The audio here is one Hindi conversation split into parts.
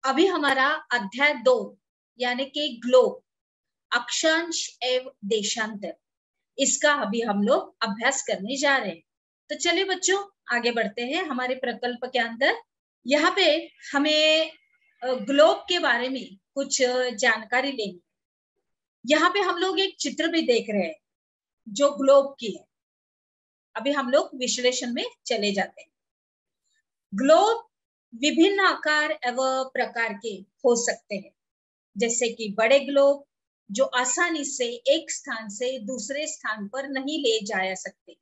अभी हमारा अध्याय 2 यानी कि ग्लोब, अक्षांश एवं देशांतर, इसका अभी हम लोग अभ्यास करने जा रहे हैं। तो चलिए बच्चों आगे बढ़ते हैं हमारे प्रकल्प के अंदर। यहाँ पे हमें ग्लोब के बारे में कुछ जानकारी लेनी। यहाँ पे हम लोग एक चित्र भी देख रहे हैं जो ग्लोब की है। अभी हम लोग विश्लेषण में चले जाते हैं। ग्लोब विभिन्न आकार एवं प्रकार के हो सकते हैं, जैसे कि बड़े ग्लोब जो आसानी से एक स्थान से दूसरे स्थान पर नहीं ले जाया सकते,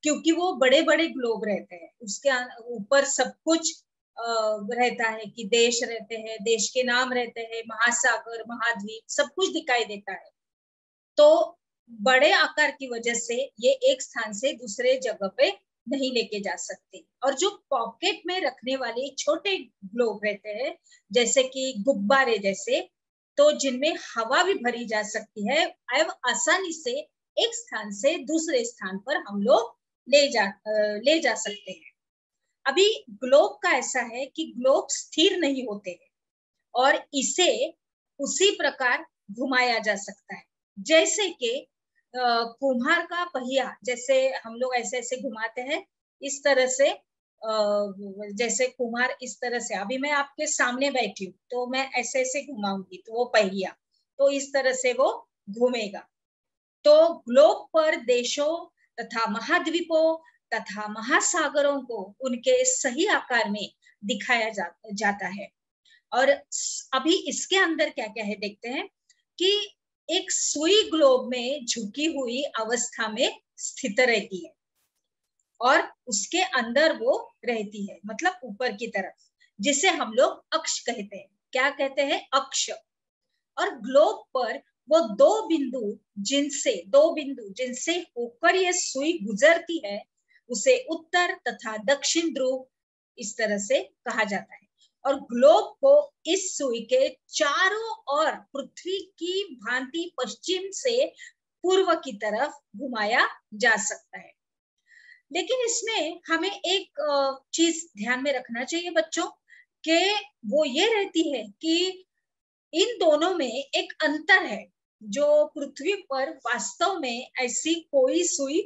क्योंकि वो बड़े बड़े ग्लोब रहते हैं। उसके ऊपर सब कुछ रहता है कि देश रहते हैं, देश के नाम रहते हैं, महासागर, महाद्वीप, सब कुछ दिखाई देता है। तो बड़े आकार की वजह से ये एक स्थान से दूसरे जगह पे नहीं लेके जा सकते। और जो पॉकेट में रखने वाले छोटे ग्लोब रहते हैं, जैसे कि गुब्बारे जैसे, तो जिनमें हवा भी भरी जा सकती है एवं आसानी से एक स्थान से दूसरे स्थान पर हम लोग ले जा सकते हैं। अभी ग्लोब का ऐसा है कि ग्लोब स्थिर नहीं होते हैं और इसे उसी प्रकार घुमाया जा सकता है, जैसे कि कुम्हार का पहिया, जैसे हम लोग ऐसे ऐसे घुमाते हैं, इस तरह से जैसे कुम्हार इस तरह से, अभी मैं आपके सामने बैठी हूँ तो मैं ऐसे ऐसे घुमाऊंगी तो वो पहिया, तो इस तरह से वो घूमेगा। तो ग्लोब पर देशों तथा महाद्वीपों तथा महासागरों को उनके सही आकार में दिखाया जाता है। और अभी इसके अंदर क्या क्या है देखते हैं कि एक सुई ग्लोब में झुकी हुई अवस्था में स्थित रहती है और उसके अंदर वो रहती है, मतलब ऊपर की तरफ, जिसे हम लोग अक्ष कहते हैं। क्या कहते हैं? अक्ष। और ग्लोब पर वो दो बिंदु जिनसे होकर ये सुई गुजरती है, उसे उत्तर तथा दक्षिण ध्रुव इस तरह से कहा जाता है। और ग्लोब को इस सुई के चारों ओर पृथ्वी की भांति पश्चिम से पूर्व की तरफ घुमाया जा सकता है। लेकिन इसमें हमें एक चीज ध्यान में रखना चाहिए बच्चों, कि वो ये रहती है कि इन दोनों में एक अंतर है। जो पृथ्वी पर वास्तव में ऐसी कोई सुई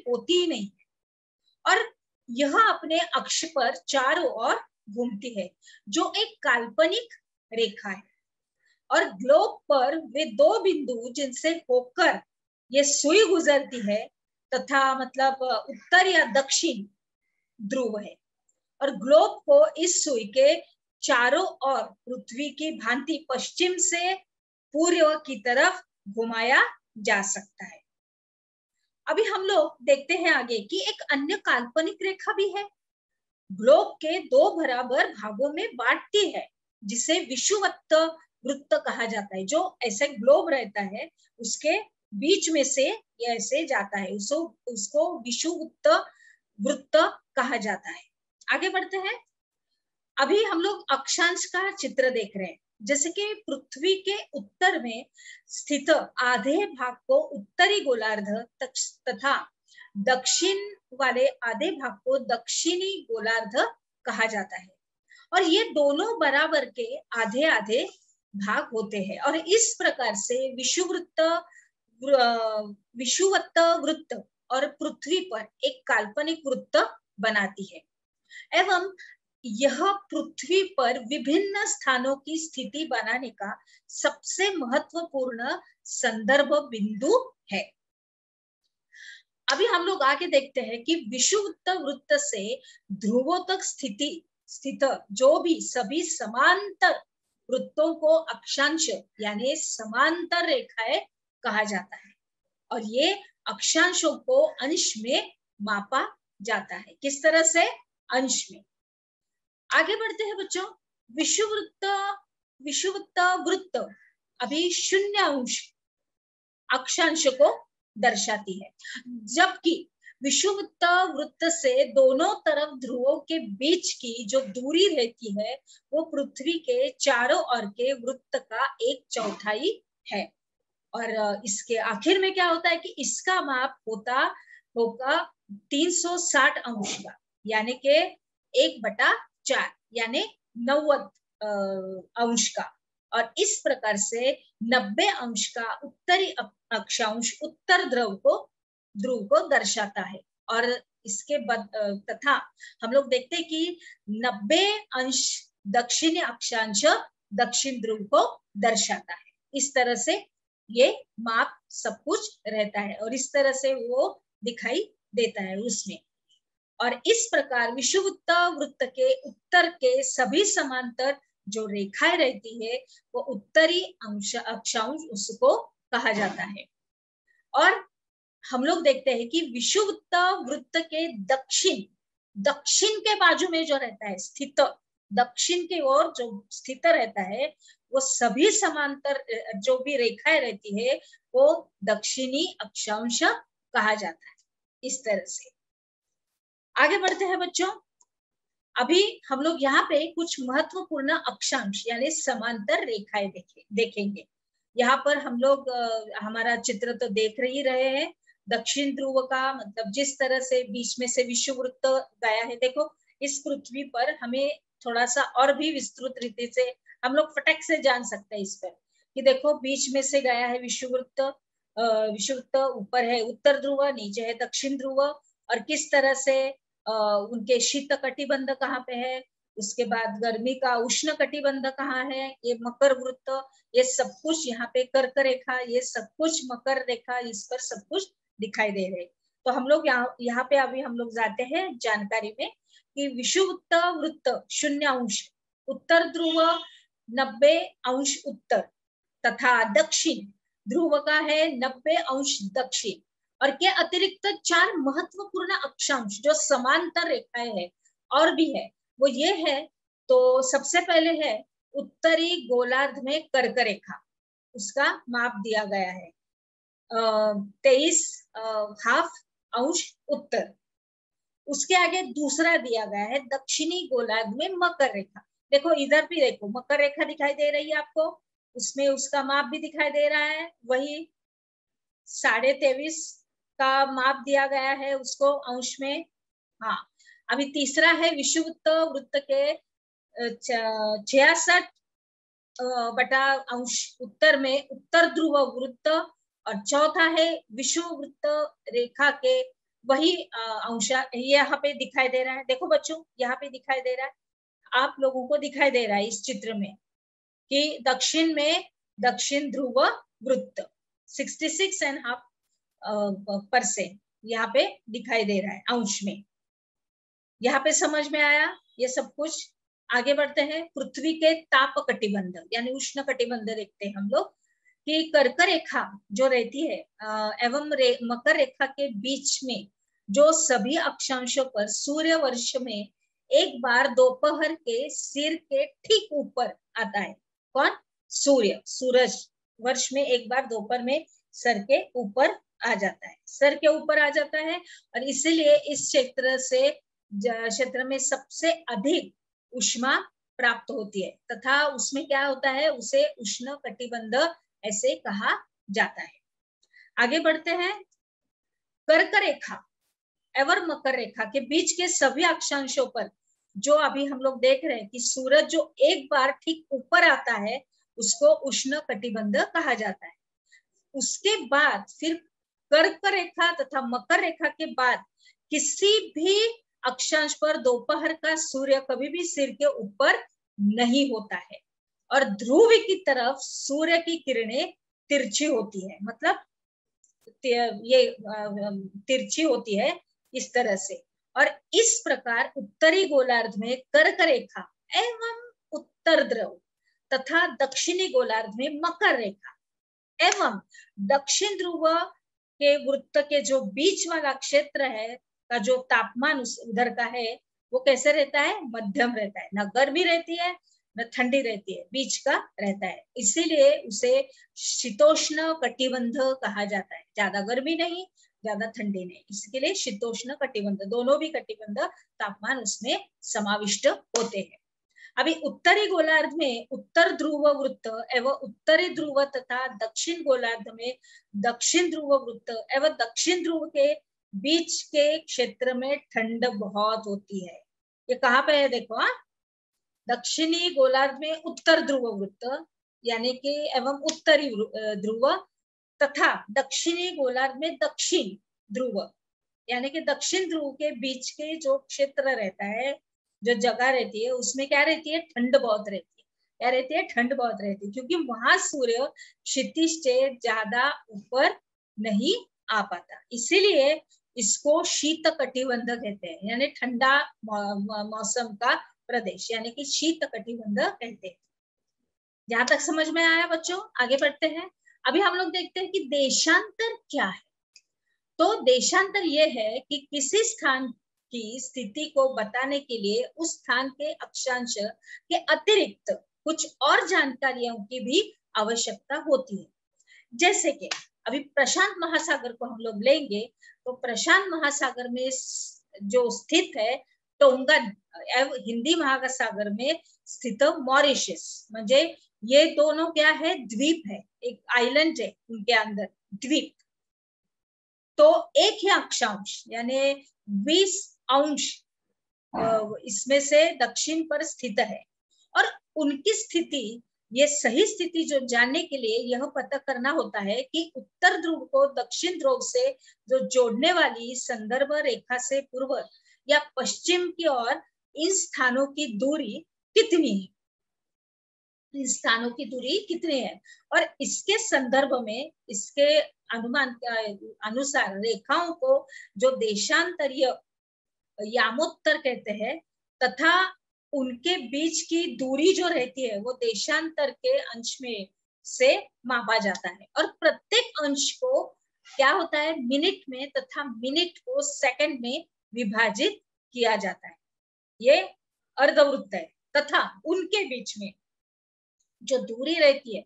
होती ही नहीं है और यह अपने अक्ष पर चारों ओर घूमती है, जो एक काल्पनिक रेखा है। और ग्लोब पर वे दो बिंदु जिनसे होकर ये सुई गुजरती है तथा मतलब उत्तर या दक्षिण ध्रुव है। और ग्लोब को इस सुई के चारों ओर पृथ्वी की भांति पश्चिम से पूर्व की तरफ घुमाया जा सकता है। अभी हम लोग देखते हैं आगे कि एक अन्य काल्पनिक रेखा भी है, ग्लोब के दो बराबर भागों में बांटती है, जिसे विषुवत्त वृत्त कहा जाता है। जो ऐसे ग्लोब रहता है उसके बीच में से ये ऐसे जाता है, उसको विषुवत्त वृत्त कहा जाता है। आगे बढ़ते हैं। अभी हम लोग अक्षांश का चित्र देख रहे हैं, जैसे कि पृथ्वी के उत्तर में स्थित आधे भाग को उत्तरी गोलार्ध तथा दक्षिण वाले आधे भाग को दक्षिणी गोलार्ध कहा जाता है। और ये दोनों बराबर के आधे आधे भाग होते हैं और इस प्रकार से विषुवत्त वृत्त और पृथ्वी पर एक काल्पनिक वृत्त बनाती है। एवं यह पृथ्वी पर विभिन्न स्थानों की स्थिति बनाने का सबसे महत्वपूर्ण संदर्भ बिंदु है। अभी हम लोग आगे देखते हैं कि विषुवत्त वृत्त से ध्रुवों तक स्थित जो भी सभी समांतर वृत्तों को अक्षांश यानी समांतर रेखाएं कहा जाता है। और ये अक्षांशों को अंश में मापा जाता है। किस तरह से? अंश में। आगे बढ़ते हैं बच्चों। विषुवत्त वृत्त अभी 0 अंश अक्षांश को दर्शाती है, जबकि विषुवत्त वृत्त से दोनों तरफ ध्रुवों के बीच की जो दूरी रहती है वो पृथ्वी के चारों ओर के वृत्त का 1/4 है। और इसके आखिर में क्या होता है कि इसका माप होगा 360 अंश का, यानी के 1/4 यानी 90 अंश का, और इस प्रकार से 90 अंश का उत्तरी अक्षांश उत्तर ध्रुव को दर्शाता है। और इसके तथा हम लोग देखते हैं कि 90 अंश दक्षिणी अक्षांश दक्षिण ध्रुव को दर्शाता है। इस तरह से ये माप सब कुछ रहता है और इस तरह से वो दिखाई देता है उसमें। और इस प्रकार विषुवृत्त वृत्त के उत्तर के सभी समांतर जो रेखाएं रहती है वो उत्तरी अक्षांश उसको कहा जाता है। और हम लोग देखते हैं कि विषुवृत्त वृत्त के दक्षिण के बाजू में जो रहता है स्थित, दक्षिण की ओर जो स्थित रहता है वो सभी समांतर जो भी रेखाएं रहती है वो दक्षिणी अक्षांश कहा जाता है। इस तरह से आगे बढ़ते हैं बच्चों। अभी हम लोग यहाँ पे कुछ महत्वपूर्ण अक्षांश यानी समांतर रेखाएं देखेंगे। यहाँ पर हम लोग हमारा चित्र तो देख ही रहे हैं। दक्षिण ध्रुव का मतलब जिस तरह से बीच में से विषुववृत्त गया है, देखो इस पृथ्वी पर हमें थोड़ा सा और भी विस्तृत रीति से हम लोग फटक से जान सकते हैं इस पर कि देखो बीच में से गया है विषुववृत्त। विषुववृत्त ऊपर है उत्तर ध्रुव, नीचे है दक्षिण ध्रुव, और किस तरह से उनके शीत कटिबंध कहाँ पे है, उसके बाद गर्मी का उष्ण कटिबंध कहाँ है, ये मकर वृत्त, ये सब कुछ यहाँ पे कर्क रेखा, ये सब कुछ मकर रेखा, इस पर सब कुछ दिखाई दे रहे। तो हम लोग यहाँ पे अभी हम लोग जाते हैं जानकारी में कि विषुवृत्त वृत्त 0 अंश उत्तर ध्रुव 90 अंश उत्तर तथा दक्षिण ध्रुव का है 90 अंश दक्षिण। और के अतिरिक्त 4 महत्वपूर्ण अक्षांश जो समांतर रेखाएं है और भी है वो ये है। तो सबसे पहले है उत्तरी गोलार्ध में कर्क रेखा, उसका माप दिया गया है 23.5 अंश उत्तर। उसके आगे दूसरा दिया गया है दक्षिणी गोलार्ध में मकर रेखा। देखो इधर भी देखो मकर रेखा दिखाई दे रही है आपको, उसमें उसका माप भी दिखाई दे रहा है, वही 23.5 का माप दिया गया है उसको अंश में। हाँ, अभी तीसरा है विषुवृत्त वृत्त के 66 बटा अंश उत्तर में उत्तर ध्रुव वृत्त, और चौथा है विषुववृत्त रेखा के वही अंश यहाँ पे दिखाई दे रहा है। देखो बच्चों यहाँ पे दिखाई दे रहा है, आप लोगों को दिखाई दे रहा है इस चित्र में कि दक्षिण में दक्षिण ध्रुव वृत्त 66.5% यहाँ पे दिखाई दे रहा है अंश में। यहाँ पे समझ में आया ये सब कुछ। आगे बढ़ते हैं, पृथ्वी के ताप कटिबंध यानी उष्ण कटिबंध देखते हैं हम लोग कि कर्क रेखा जो रहती है एवं मकर रेखा के बीच में जो सभी अक्षांशों पर सूर्य वर्ष में एक बार दोपहर के सिर के ठीक ऊपर आता है। कौन? सूर्य, सूरज वर्ष में एक बार दोपहर में सर के ऊपर आ जाता है, सर के ऊपर आ जाता है। और इसीलिए इस क्षेत्र में सबसे अधिक उष्मा प्राप्त होती है तथा उसमें क्या होता है उसे उष्ण कटिबंध ऐसे कहा जाता है। आगे बढ़ते हैं, कर्क रेखा एवं मकर रेखा के बीच के सभी अक्षांशों पर जो अभी हम लोग देख रहे हैं कि सूरज जो एक बार ठीक ऊपर आता है उसको उष्ण कटिबंध कहा जाता है। उसके बाद फिर कर्क रेखा तथा मकर रेखा के बाद किसी भी अक्षांश पर दोपहर का सूर्य कभी भी सिर के ऊपर नहीं होता है और ध्रुव की तरफ सूर्य की किरणें तिरछी होती है, मतलब ये तिरछी होती है इस तरह से। और इस प्रकार उत्तरी गोलार्ध में कर्क रेखा एवं उत्तर ध्रुव तथा दक्षिणी गोलार्ध में मकर रेखा एवं दक्षिण ध्रुव के वृत्त के जो बीच वाला क्षेत्र है का जो तापमान उधर का है वो कैसे रहता है? मध्यम रहता है, न गर्मी रहती है न ठंडी रहती है, बीच का रहता है। इसीलिए उसे शीतोष्ण कटिबंध कहा जाता है, ज्यादा गर्मी नहीं ज्यादा ठंडी नहीं, इसके लिए शीतोष्ण कटिबंध, दोनों भी कटिबंध तापमान उसमें समाविष्ट होते हैं। अभी उत्तरी गोलार्ध में उत्तर ध्रुव वृत्त एवं उत्तरी ध्रुव तथा दक्षिण गोलार्ध में दक्षिण ध्रुव वृत्त एवं दक्षिण ध्रुव के बीच के क्षेत्र में ठंड बहुत होती है। ये कहाँ पे है देखो, हाँ, दक्षिणी गोलार्ध में उत्तर ध्रुव वृत्त यानी कि एवं उत्तरी ध्रुव तथा दक्षिणी गोलार्ध में दक्षिण ध्रुव यानी कि दक्षिण ध्रुव के बीच के जो क्षेत्र रहता है, जो जगह रहती है, उसमें क्या रहती है, ठंड बहुत रहती है। क्या रहती है, ठंड बहुत रहती है, क्योंकि वहां सूर्य क्षितिज से ज्यादा ऊपर नहीं आ पाता, इसीलिए इसको शीत कटिबंध कहते हैं, यानी ठंडा मौसम का प्रदेश, यानी कि शीत कटिबंध कहते हैं। जहां तक समझ में आया बच्चों, आगे बढ़ते हैं। अभी हम लोग देखते हैं कि देशांतर क्या है। तो देशांतर ये है कि किसी स्थान की स्थिति को बताने के लिए उस स्थान के अक्षांश के अतिरिक्त कुछ और जानकारियों की भी आवश्यकता होती है। जैसे कि अभी प्रशांत महासागर को हम लोग लेंगे, तो प्रशांत महासागर में जो स्थित है टोंगा हिंदी महासागर में स्थित मॉरिशस, म्हणजे ये दोनों क्या है, द्वीप है, एक आइलैंड है उनके अंदर, द्वीप। तो एक ही अक्षांश यानी 20 अंश इसमें से दक्षिण पर स्थित है, और उनकी स्थिति, ये सही स्थिति जो जानने के लिए यह पता करना होता है कि उत्तर ध्रुव को दक्षिण ध्रुव से जो जोड़ने वाली संदर्भ रेखा से पूर्व या पश्चिम की ओर इन स्थानों की दूरी कितनी है, इन स्थानों की दूरी कितनी है, और इसके संदर्भ में इसके अनुमान के अनुसार रेखाओं को जो देशांतरीय यामोत्तर कहते हैं, तथा उनके बीच की दूरी जो रहती है वो देशांतर के अंश में से मापा जाता है, और प्रत्येक अंश को क्या होता है, मिनट में तथा मिनट को सेकंड में विभाजित किया जाता है। ये अर्धवृत्त है, तथा उनके बीच में जो दूरी रहती है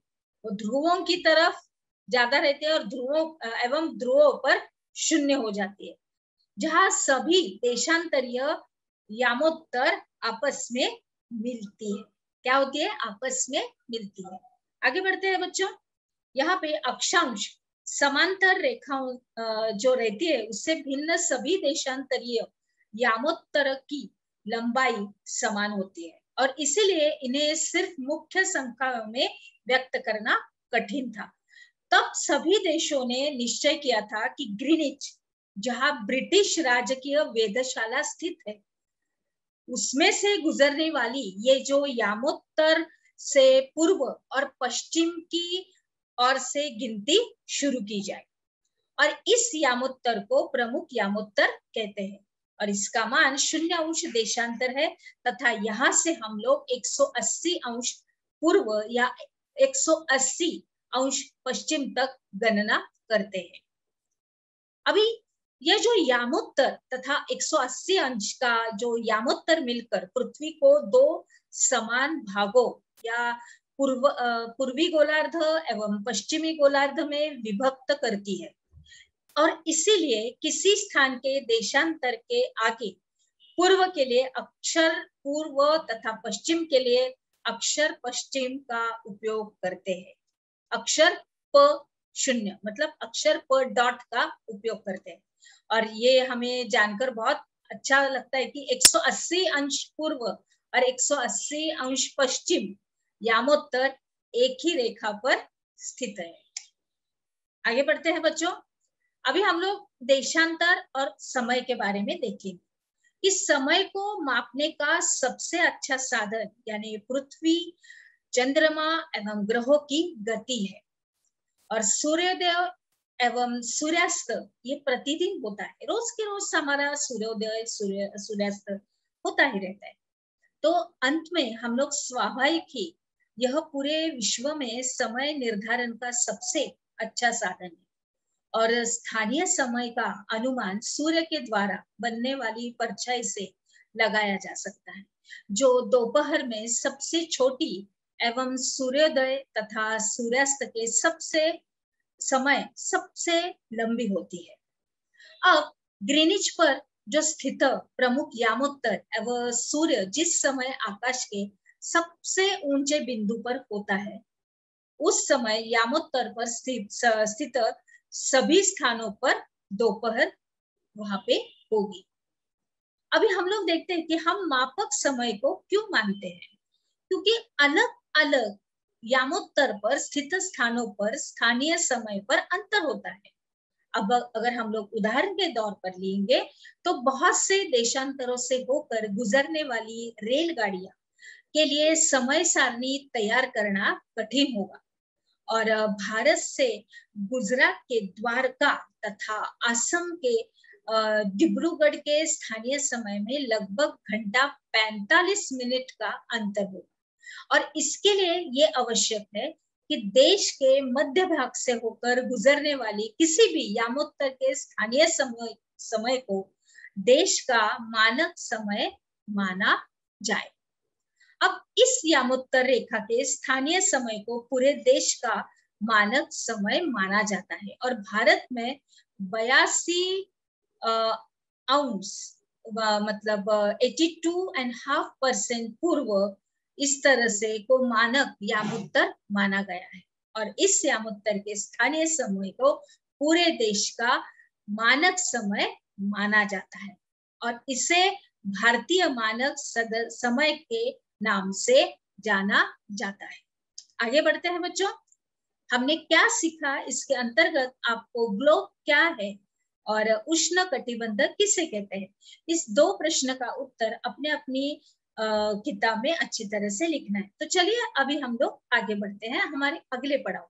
वो ध्रुवों की तरफ ज्यादा रहती है और ध्रुवों एवं ध्रुवों पर शून्य हो जाती है, जहां सभी देशांतरीय यामोत्तर आपस में मिलती है। क्या होती है, आपस में मिलती है। आगे बढ़ते हैं बच्चों। यहाँ पे अक्षांश समांतर रेखाओं जो रहती है उससे भिन्न सभी देशांतरीय यामोत्तर की लंबाई समान होती है, और इसीलिए इन्हें सिर्फ मुख्य संख्याओं में व्यक्त करना कठिन था। तब सभी देशों ने निश्चय किया था कि ग्रीनिच, जहां ब्रिटिश राजकीय वेधशाला स्थित है, उसमें से गुजरने वाली ये जो यामोत्तर से पूर्व और पश्चिम की ओर से गिनती शुरू की जाए, और इस यामोत्तर को प्रमुख यामोत्तर कहते हैं, और इसका मान 0 अंश देशांतर है, तथा यहाँ से हम लोग 180 अंश पूर्व या 180 अंश पश्चिम तक गणना करते हैं। अभी ये जो यामोत्तर तथा 180 अंश का जो यामोत्तर मिलकर पृथ्वी को 2 समान भागों या पूर्वी गोलार्ध एवं पश्चिमी गोलार्ध में विभक्त करती है, और इसीलिए किसी स्थान के देशांतर के आगे पूर्व के लिए अक्षर पूर्व तथा पश्चिम के लिए अक्षर पश्चिम का उपयोग करते हैं। अक्षर प 0 मतलब अक्षर प डॉट का उपयोग करते हैं, और ये हमें जानकर बहुत अच्छा लगता है कि 180 अंश पूर्व और 180 अंश पश्चिम यामोत्तर एक ही रेखा पर स्थित है। आगे बढ़ते हैं बच्चों। अभी हम लोग देशांतर और समय के बारे में देखेंगे कि समय को मापने का सबसे अच्छा साधन यानी पृथ्वी, चंद्रमा एवं ग्रहों की गति है, और सूर्योदय एवं सूर्यास्त ये प्रतिदिन होता है, रोज के रोज हमारा सूर्योदय सूर्यास्त होता ही रहता है। तो अंत में हम लोग स्वाभाविक ही यह पूरे विश्व में समय निर्धारण का सबसे अच्छा साधन है, और स्थानीय समय का अनुमान सूर्य के द्वारा बनने वाली परछाई से लगाया जा सकता है, जो दोपहर में सबसे छोटी एवं सूर्योदय तथा सूर्यास्त के समय सबसे लंबी होती है। अब ग्रीनिच पर जो स्थित प्रमुख यामोत्तर एवं सूर्य जिस समय आकाश के सबसे ऊंचे बिंदु पर होता है, उस समय यामोत्तर पर स्थित सभी स्थानों पर दोपहर वहां पे होगी। अभी हम लोग देखते हैं कि हम मापक समय को क्यों मानते हैं, क्योंकि अलग अलग यामोत्तर पर स्थित स्थानों पर स्थानीय समय पर अंतर होता है। अब अगर हम लोग उदाहरण के तौर पर लेंगे तो बहुत से देशांतरों से होकर गुजरने वाली रेलगाड़ियां के लिए समय सारणी तैयार करना कठिन होगा, और भारत से गुजरात के द्वारका तथा असम के डिब्रूगढ़ के स्थानीय समय में लगभग घंटा 45 मिनट का अंतर होगा। और इसके लिए ये आवश्यक है कि देश के मध्य भाग से होकर गुजरने वाली किसी भी यामोत्तर के स्थानीय समय को देश का मानक समय माना जाए। अब इस यामोत्तर रेखा के स्थानीय समय को पूरे देश का मानक समय माना जाता है, और भारत में 82 आउंस मतलब 82.5% पूर्व इस तरह से को मानक यामोत्तर माना गया है, और इस यामोत्तर के स्थानीय समय को पूरे देश का मानक समय माना जाता है, और इसे भारतीय मानक समय के नाम से जाना जाता है। आगे बढ़ते हैं बच्चों, हमने क्या सीखा इसके अंतर्गत, आपको ग्लोब क्या है और उष्ण कटिबंध किसे कहते हैं, इस 2 प्रश्न का उत्तर अपने अपनी किताब में अच्छी तरह से लिखना है। तो चलिए अभी हम लोग आगे बढ़ते हैं हमारे अगले पड़ाव।